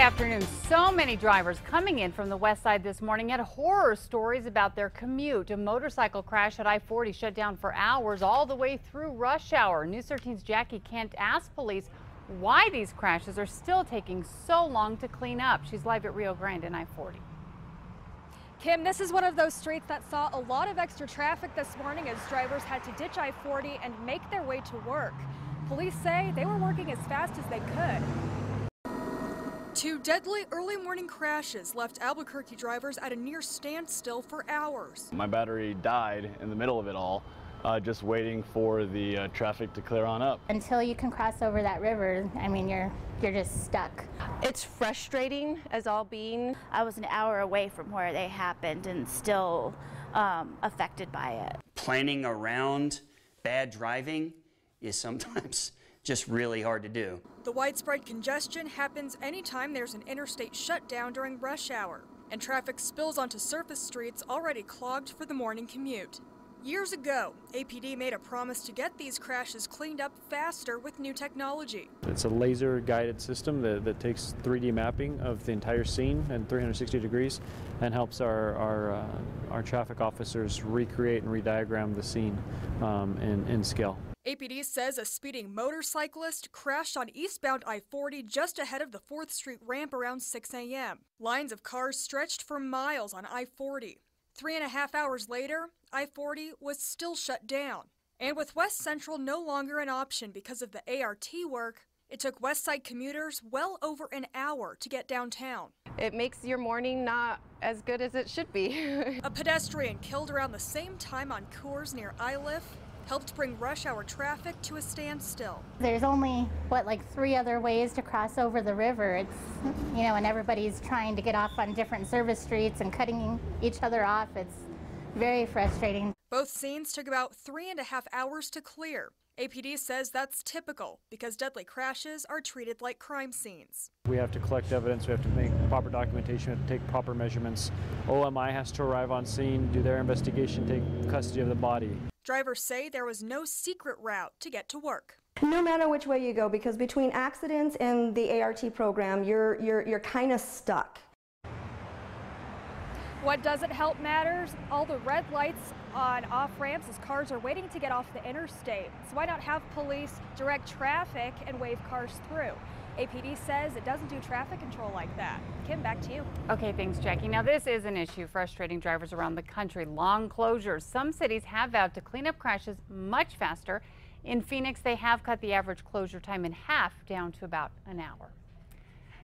Afternoon. So many drivers coming in from the west side this morning had horror stories about their commute. A motorcycle crash at I-40 shut down for hours all the way through rush hour. News 13's Jackie Kent asked police why these crashes are still taking so long to clean up. She's live at Rio Grande and I-40. Kim, this is one of those streets that saw a lot of extra traffic this morning as drivers had to ditch I-40 and make their way to work. Police say they were working as fast as they could. Two deadly early morning crashes left Albuquerque drivers at a near standstill for hours. My battery died in the middle of it all, just waiting for the traffic to clear on up. Until you can cross over that river, I mean, you're just stuck. It's frustrating as all being. I was an hour away from where they happened and still affected by it. Planning around bad driving is sometimes just really hard to do. The widespread congestion happens anytime there's an interstate shutdown during rush hour, and traffic spills onto surface streets already clogged for the morning commute. Years ago, APD made a promise to get these crashes cleaned up faster with new technology. It's a laser guided system that takes 3D mapping of the entire scene and 360 degrees and helps our traffic officers recreate and rediagram the scene in scale. APD says a speeding motorcyclist crashed on eastbound I-40 just ahead of the 4th Street ramp around 6 a.m. Lines of cars stretched for miles on I-40. 3.5 hours later, I-40 was still shut down. And with West Central no longer an option because of the ART work, it took West Side commuters well over an hour to get downtown. It makes your morning not as good as it should be. A pedestrian killed around the same time on Coors near Iliff helped bring rush hour traffic to a standstill. There's only, like 3 other ways to cross over the river. It's, and everybody's trying to get off on different service streets and cutting each other off. It's very frustrating. Both scenes took about 3.5 hours to clear. APD says that's typical because deadly crashes are treated like crime scenes. We have to collect evidence, we have to make proper documentation, we have to take proper measurements. OMI has to arrive on scene, do their investigation, take custody of the body. Drivers say there was no secret route to get to work. No matter which way you go, because between accidents and the ART program, you're kind of stuck. What doesn't help matters, all the red lights on off ramps as cars are waiting to get off the interstate. So why not have police direct traffic and wave cars through? APD says it doesn't do traffic control like that. Kim, back to you. Okay, thanks, Jackie. Now, this is an issue frustrating drivers around the country. Long closures. Some cities have vowed to clean up crashes much faster. In Phoenix, they have cut the average closure time in half, down to about an hour.